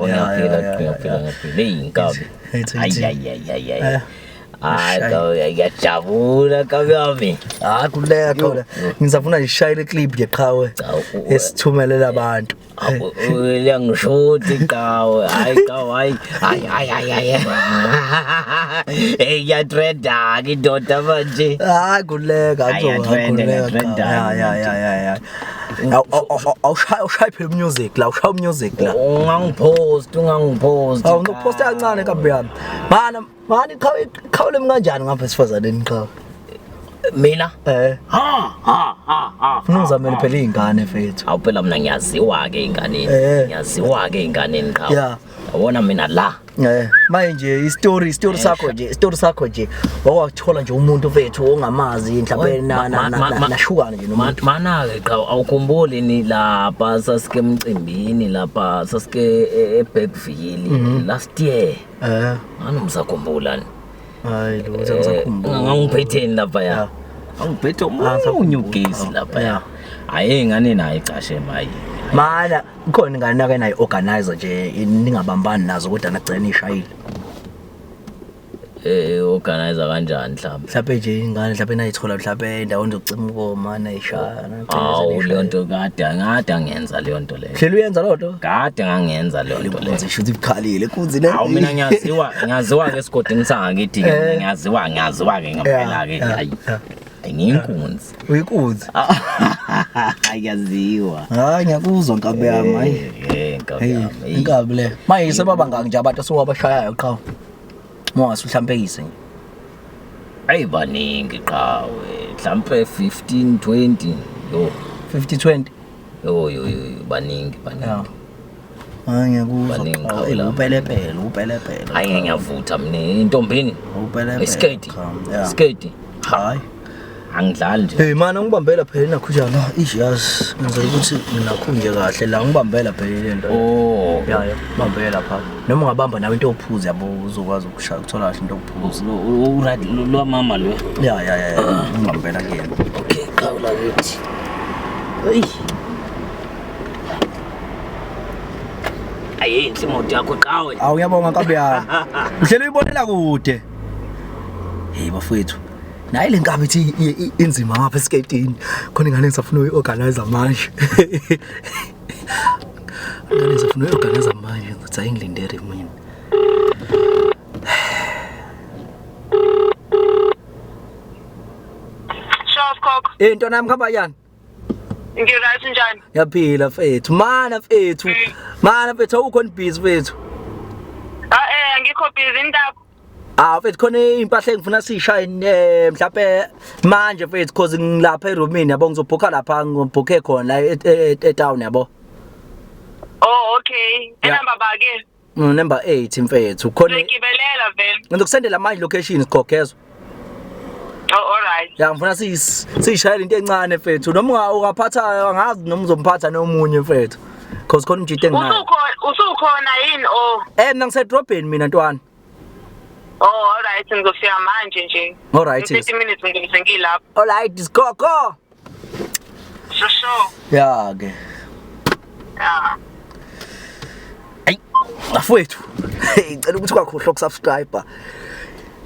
ngiyaphila neyinkabi ayi ngiyajabula kabi yami kuleka khona ngizafuna ngishayele clip nje qhawe esithumelela abantu liyangishuthi qawe hayi yatrenda indoda manje kuleka awushaya phela music la ushaya music la ungangipost awunopost kancane kabi yami mana ikhawule kanjani ngapha esifazaneni qhawe mina Ngizamele phela izingane mfethu awuphela mina ngiyaziwa ke inganeni qhawe yabona mina la manje istory sakho nje wakwathola nje umuntu mfethu ongamazi mhlawumbe nashukana nje nomuntu mana ke qhawe awukhumbuli ni lapha sasike emcimbini lapha sasike eBackville last year anomsakhumbula hayi lo ngisakhumbula ngangiphethe lapha ya angiphethe umunyu gesi lapha ya hayi ingane nayo icashe mayi mana khona ingane nake nayo organizer nje ningabambani nazo kodwa nagcina ishayile organizer kanjani mhlawumbe nje ingane mhlawumbe nayithola mhlawumbe endaweni zokucima ukoma nayishaya leyo nto kade angenza leyo nto leyo hleli uyenza lonto kade ngangenza leyo nto leyo ngisho ikukhalile kunzi le awu mina ngiyaziwa ke esigodini sangakithi ngiyaziwa ke ngaphela ke hayi ngiyinkunzi uyikunzi ayaziwa hayi ngiyakuzwa nkabe yami hayi inkabi le manje sebaba ngaki nje abantu asowabashayayo qhawe Mose mhlawumbe ayi baningi qawe mhlawumbe 15 20 yo 50 20 yo baningi hayi ngiyakuzwa upelepele hayi ngiyavutha mina intombini skate hayi angidlali nje hey mana ngibambela phela nakhujana la yazi ngenzela ukuthi nginakhunje kahle la ngibambela phela lento ya bambela pha noma ungabamba nawe into ophuza yabo uzokwazi ukushaya ukuthola kahle into ophuza lo mama lo ya ngibambela kuyena okay qawula lithi hey ayinhle imoto yakho qawe awuyabonga kabi yami uhlele uyibonela kude hey bafowethu nayi le nkabi ithi inzima ngapha esikatini khona ingane ngisafuna uyorganize manje ngane ngisafuna uyorganize manje ngathi ayingilindele mina Shop cock into nami khamba yani ngirayithi njani yaphila mfethu mana mfethu awukhona busy mfethu ngikho busy indaba mfethu khona impahla engifuna sishaye mhlawumbe manje mfethu cause ngilapha eRomania yabo ngizobhukha lapha ngibhukhe khona etown yabo okay enamba bake number 8 mfethu khona ngibelela vele ngizokusendela manje location sikhokhezo alright ya ngifuna sishayele into encane mfethu noma ungaphatha angazi noma uzomphatha nomunye mfethu cause khona umjito enginayo usukhona yini mina ngisedrobheni mina ntwana alright ngizofika manje nje alright 30 minutes ngizobe ngilapha alright isikoko sure ya ke ay afowethu ngicela ukuthi kwakhohlwa ukusubscribe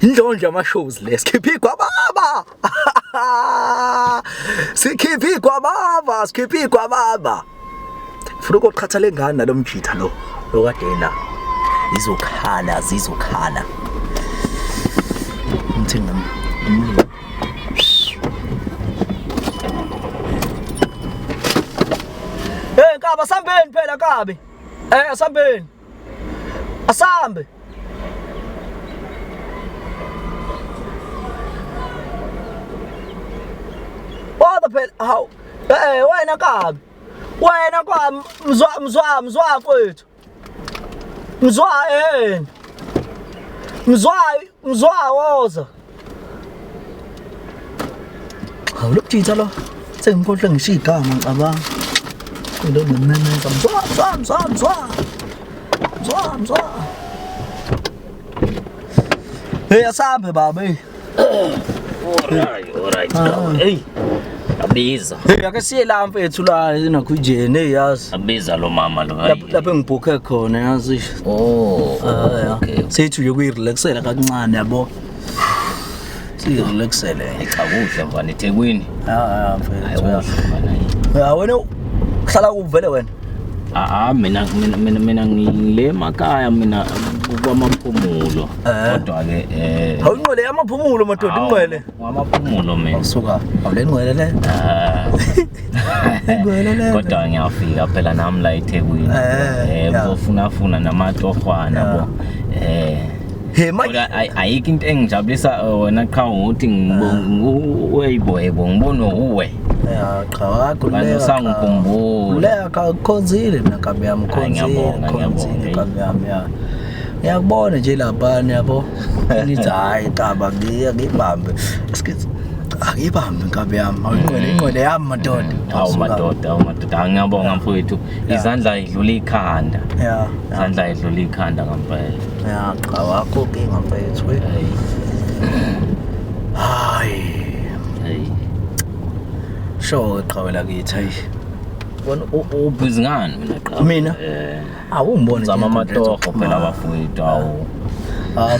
indlondlo ama shows le sikhiphi kwababa sikhiphi kwababa funa ukuqhathale ngani nalomjitha lo kadena zizokhala ngithenga umlilo kaba sambeni phela kabi asambeni asambe phela hawu wena kabi mzwa mfethu mzwa woza hawu lokujitha lo sengikhohle ngisho igama ngicabanga lo nomemeza mzwa hey asambe baba alright hey biza Hey ake siye la mfethu la nakho ijene yazi. abiza lo mama lo Lapho engibhukhe khona yazi. okay Sethu yokuyi-relaxela kancane yabo. Siyi-relaxele. cha kuhle mfana eThekwini Mfethu. mfana Wena uhlala uvele wena? mina ngile emakhaya mina kwamaphumulo kodwa ke Awunqwele amaphumulo madoda inqwele. Ngamaphumulo mina Awusuka awulenqwele le. kodwa ngiyafika phela nami la eThekwini ngizofuna namatohwana bo Hey manje ayikho into engijabulisa wena qha ukuthi ngibona uwe cha wakho manje usangikhumbula leka khonzile mina kabi yami khonzile kabi yami ya ngiyakubona nje laphana yabo nithi hayi qaba ngiyibambe asikithi akuyibambe kabi yami awunqwele yami madoda madoda ngiyabonga mfowethu izandla idlula ikhanda izandla idlula ikhanda ngempela cha wakho kinga mfethu hayi sho qhawela kithi hayi wona ubhizi ngani mina qha mina awumbone zama amatoho phela bafowethu awu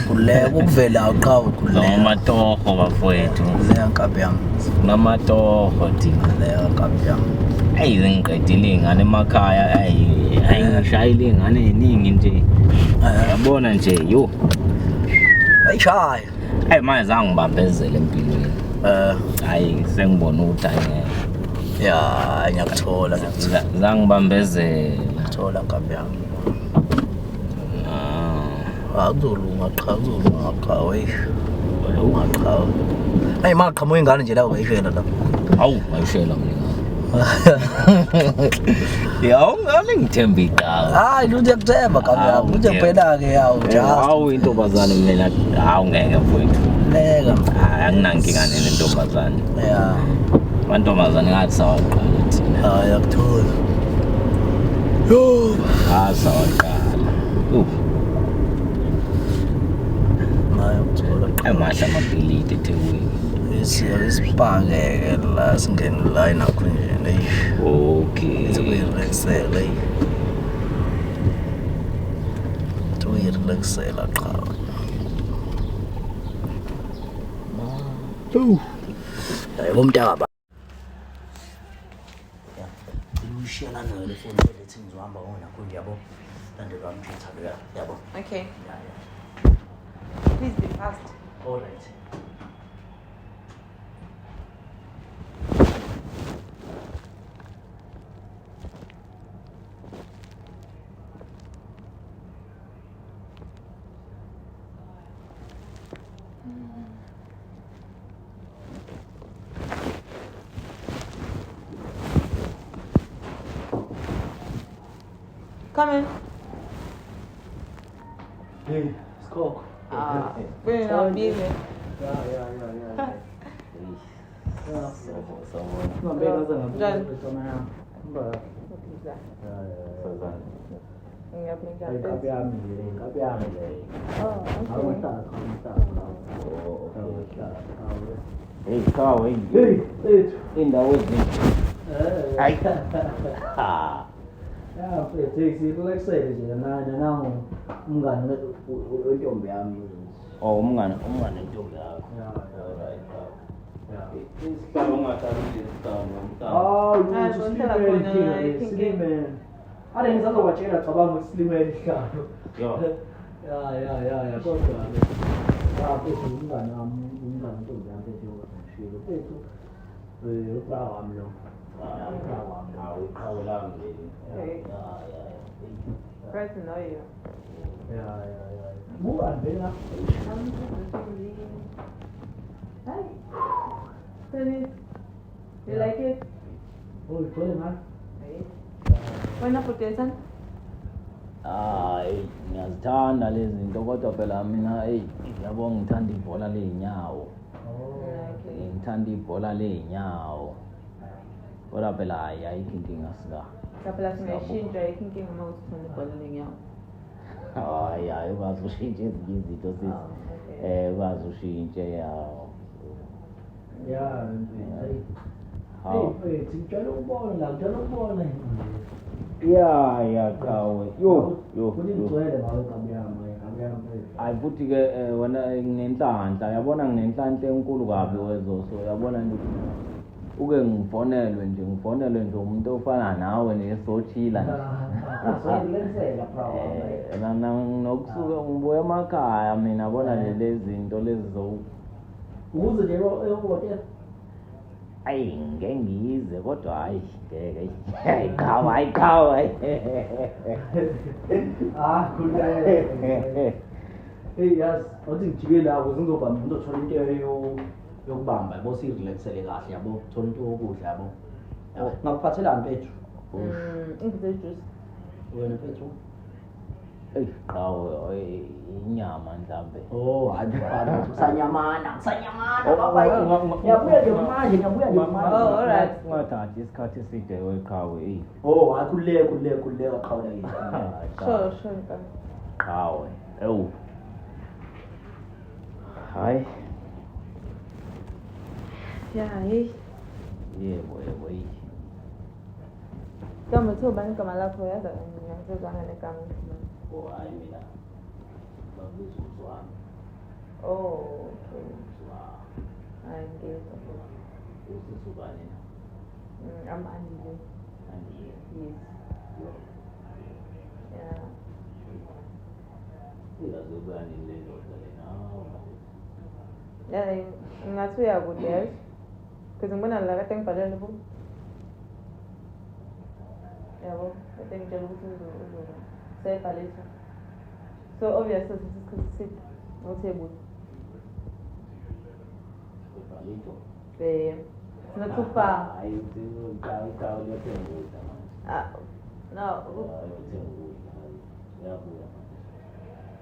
kuleka ukuvela uqhawe kuleka amatoho bafowethu leya nkabi yami namatoho thina leya nkabi yami ngiqedile ingane emakhaya ayingishayile ingane eningi nje yabona nje yo ayishaya manje zangibambezela empilweni hayi sengibona ukuthi ya ngiyakuthola zangibambezela ngithola nkabi yami akuzolunga qha we ungaqhawe ayi maqhamuka ingane nje la ungayishela la hawu ngayishela mina ungane ngithemba iqhawe hayi lutho yakuthemba kabi yami lutho phela ke yawo hawu intombazane mina hawu ngeke mfowethu leka anginankinga nentombazane amantombazane ngathi sawaqala thina yakuthola sawaqala amahle amabhilidi eThekwini isibhake la singene la nakho nje okay sibuyirelaxela tuyirelaxela qha hayi bomntaka ushiyana nayo le phone lethi ngizohamba ngona kundi yabo landela umthetho yabo Okay. Please be fast. all right Come in. hey skok We're not busy. indawo relaxele nje nangu umngane wentombi yami umngane intombi yakho isihlalo ungathatha Sliman. Ade ngizazobatshela cabanga ukuthi Sliman ihlalo. Ya kodwa phezulu umngane wami intombi yami njengoba ngishilo phezulu ubaba wami lo. Great to know you. Move on, Bella. Hi. Dennis. You like it? Oh, it's good, man. Why not put this on? ngiyazithanda lezi zinto kodwa phela mina yabo ngithanda ibhola ley'nyawo ngithanda ibhola ley'nyawo kodwa phela ayikho inkinga sika Kapela singashintsha ikinkinga uma usithanda ibhola lenyawo. hayi ukwazi ushintshe ezinye izinto ukwazi ushintshe yawo Hawu. Mfethu ngicela ukubona la, ngicela ukubona. Ya kawe. Yo. Kuthi ngigcwele ngawe kamnyama, mfethu. Hayi futhi ke wena nginenhlanhla, yabona nginenhlanhla enkulu kabi wezoso, yabona nje uke ngifonelwe nje umuntu ofana nawe nesothila nje. Soyilensela bro. Nokusuke ngibuya emakhaya mina bona lezi zinto lezi Ukuze nje ehotela. Ayi ngeke ngize kodwa hayi ngeke ayikhawa Khululeke. Hey yazi, uthi ngijike la ukuze ngizobamba umuntu othola into yokubamba yabo sirelaxele kahle yabo, thola into yokudla yabo. Ngakuphathelani mfethu? Ngiphethe juice. Wena mfethu? Qawe inyama mhlambe. Oh, hayi bafana kusanyamana baba yini. Ngiyabuya nje manje. Oh, alright. Ngathathi isikhathi eside weqhawe Oh, hayi khululeka qhawula yini. Sure, nkabi. Qawe. Ewu. Hayi. Ya, hey. Yebo. Kama ubani igama lakho yaza ngiyazozwana negama. Oh, hayi mina. Babiza uzwami. Oh, okay. Hayi ngizwa. Usisubani na? I'm Andile. Andile. Yes. Yeah. Uyazobani le ndoda lena? Yeah, ngathi uyakude yazi. Because ngibona la kade ngibhalele bo. Yabo, kade ngitshela ukuthi uzoba sebhalisa. So obviously isikhathi sit nothebule. Ubhalito. It's not too far. Hayi uqhawe liyothenguza manje. No. Yabuya.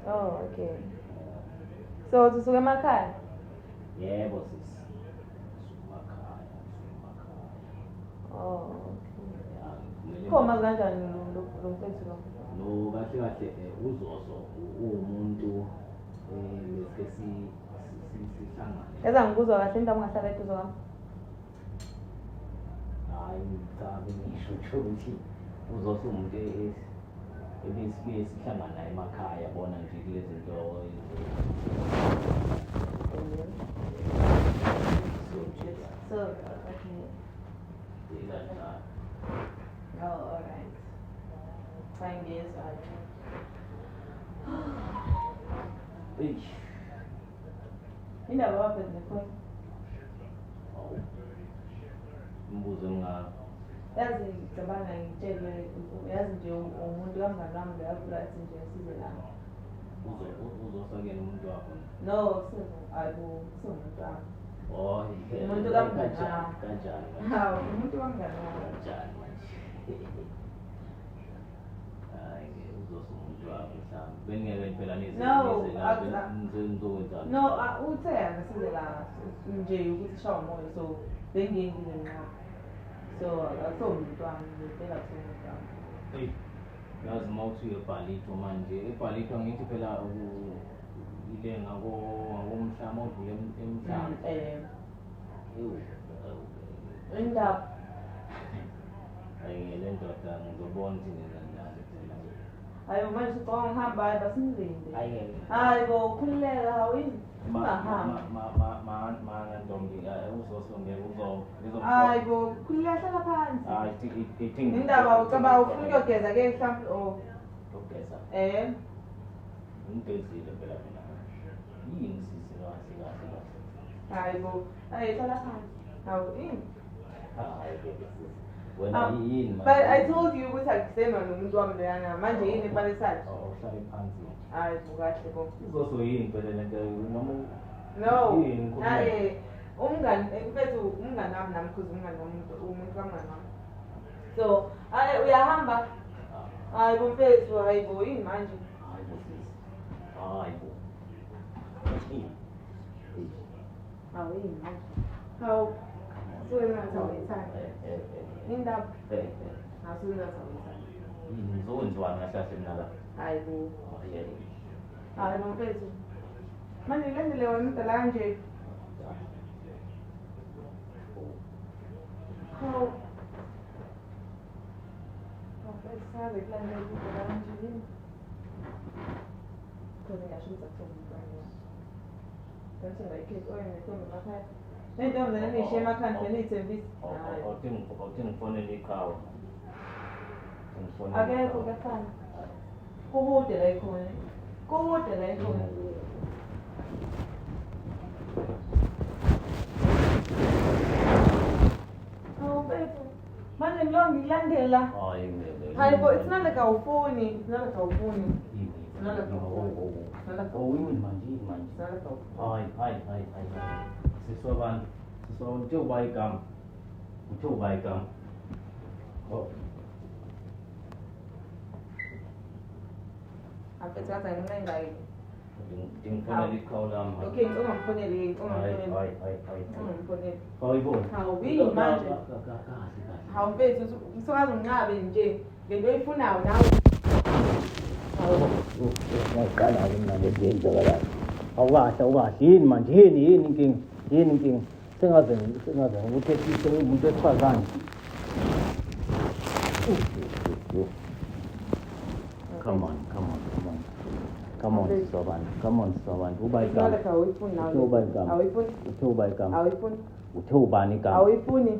Oh, okay. So usuke emakhaya? Yebo sisi. Makhaya. Oh, okay. Khoma kanjani lo mfethu lo? No kahle uzoso umuntu bese sihlangana. Yaza ngikuzwa kahle indaba ungahlala eduze kwami. Hayi ngicabanga ngisho ukuthi uzoso umuntu ebesibuye sihlangana naye emakhaya bona nje kulezi zinto So, okay. Oh, all right. Fine, yes, indaba waphenze khona. Mbuzo ngaka. Yazi ngicabanga ngitshele yazi nje umuntu kamngani wami uyavula athi nje size la. Uzofakela umuntu wakho. No, umuntu wami. Oh, umuntu kamngani wami. Kanjani? Hawu, umuntu kamngani wami. Kanjani manje? Hayi, uzosumuntu wakho mhlawumbe. Bengeke phela No, uthe angasize la nje ukuthi shawa umoya so bengingile nqa. So akusomuntu wami ngicela kusomuntu wami. Hey. Yazi mawuthi uyebhalithwa manje, ebhalithwa ngithi phela ile ngakomhlaba udlule emhlaba. Indaba. Hayi le ndoda ngizobona ukuthi ngenzani phela. Hayi manje sicabanga ngihamba hayi basimlinde. Hayi bo khulileka hawini. Ungahamba. Ntombi uzosongela Hayi bo khulileka hlala phansi. Hayi ithingi. Indaba ucabanga ufuna ukuyogeza ke mhlawumbe Ugeza. Ngigezile phela mina. Yini sisi kahle. Hayi bo. Hayi hlala phansi. Hawu ini. Hayi wena yini manje? But I told you ukuthi akusema nomuntu wami leyana manje yini ibalisayo? Uhlale phansi. Hayi bukahle bo. Uzoso yini phela lento noma No. Yini Umngani mfethu umngani wami nami kuze umngani umuntu kamngani wami. So, uyahamba? Hayi bo mfethu, hayi bo yini manje? Hayi bo sisi. Hayi bo. Hawu yini manje? Hawu. Suke ngingazawuyithanda. Indaba. Ngasuke ngingazawuyithanda. Yini ngizokwenziwa ngahlahle mina la. Hayi bo. Hayi. Hayi bo mfethu. Manje ngendlela wena udala kanje. Sabe kulandela indlela kanje. Khona ngisho ukuthi akuthomba. Bese ngayikhetha oyentombi emakhaya. Nentombi zena ngishiye emakhaya ngisenithembisa. Awuthini ngifonele iqhawe. Akekho kefana. Kubude la ikhona. Kubude la ikhona. Oh, baby. Manje ngilandela. Hayi bo, it's not like awufuni. It's not like awufuni. It's not like awufuni. Hayi. Sisobani uthoba igama. Aphethe kaza nginengayi. Ngimfonela iqhawe lami. Okay, ungamfoneli. Ungamfoneli. Hawu manje. Hawu mfethu usukazi unqabe nje. Ngento oyifunayo nawe. Ngaqala mina ngiyenzakala. Awukahle yini manje yini inkinga sengaze ukuthi ehlise umuntu esifazane. Come on, Sobani. Uba igama. Uthobani igama. Awuyifuni.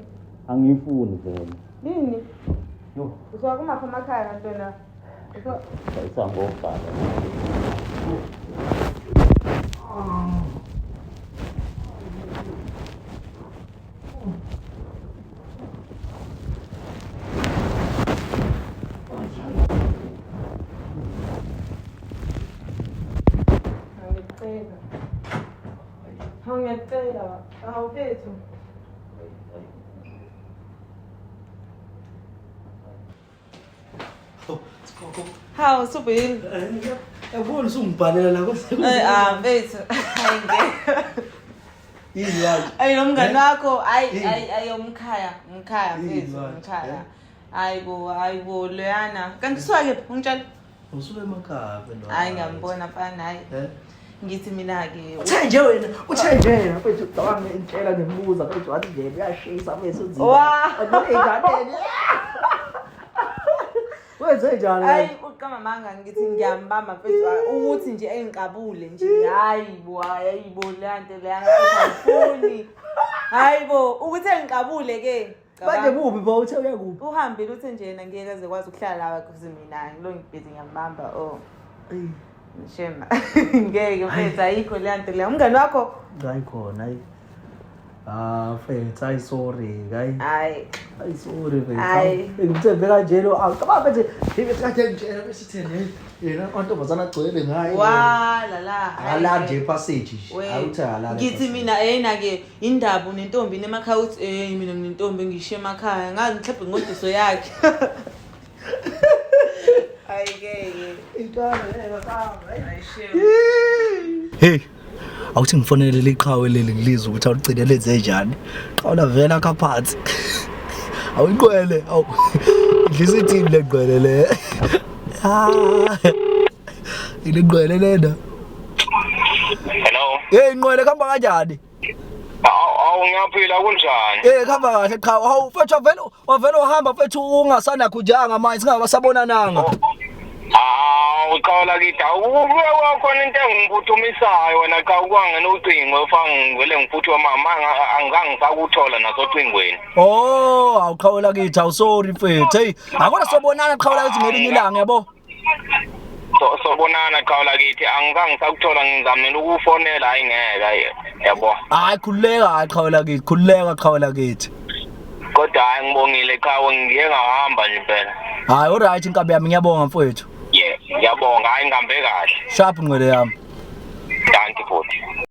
Angiyifuni vele. Nini? Yo. Uswakuma khoma ekhaya ntona. Isangobhala. Ngiyacela. Hawu mfethu. Hawu subhili. Yabona usungibhalela la mfethu. Ayingeke. Yini yazi? Ayi nomngani wakho ayomkhaya mfethu mkhaya. Ayibo loyana. Kanti swake ungitshela. Usuke emakhaya phela. Hayi ngiyambona mfana hayi. Ngithi mina ke uthenje wena mfethu ucabange intshela ngibuza mfethu wathi nje uyashisa mfethu uzima. Ingane. Wenze njani? Hayi uqama manga ngithi ngiyambamba mfethu ukuthi nje engiqabule nje hayibo lanto leya ngafuni. Hayibo ukuthi engiqabule ke. Manje kuphi bo uthe uyakuphi? Uhambile uthi nje yena ngeke aze kwazi ukuhlala la kuze mina ngilo ngibhezi ngiyambamba Shema. Ngeke mfethu ayikho lanto leya. Umngani wakho? Ngayikhona hayi. Mfethu hayi sorry hayi. Hayi sorry mfethu. Ngithe kanjelo awucabanga nje ngithi kade ngitshela bese thene yena kwantombazana agcwele ngayi. La. Ala nje passage nje. Awuthi ala. Ngithi mina yena ke indaba nentombi nemakhaya uthi mina nginentombi ngishiye emakhaya ngazi mhlawumbe ngodiso yakhe. Hey, awuthi ngifonele liqhawe leli ngilizwe ukuthi awucine lenze njani. Qawula vela kaphansi. Awuyiqwele, idlisa ithini leqwele le. Ileqwele lena. Hello. Hey, inqwele khamba kanjani? Ngiyaphila kunjani? Khamba kahle qhawe. Hawu mfethu wavela uhamba mfethu ungasanakho njanga manje singabasabonananga. Uqala kithi awukhona into engiphuthumisayo wena cha ukwangena ucingo ufanga ngivele ngiphuthwa mama angangifakuthola naso cingweni. Awuqhawela kithi awusorry mfethu. Hey, akona sobonana qhawela ukuthi ngelinye ilanga yabo. Sobonana qhawela kithi angangisakuthola ngizamela ukufonela hayi ngeke yabo. Hayi khuleka qhawela kithi qhawela kithi. Kodwa hayi ngibongile cha ngiye ngahamba nje phela. Hayi alright inkabi yami ngiyabonga mfethu. Ngiyabonga hayi ngihambe kahle. Sharp ngwele yami. Thank you.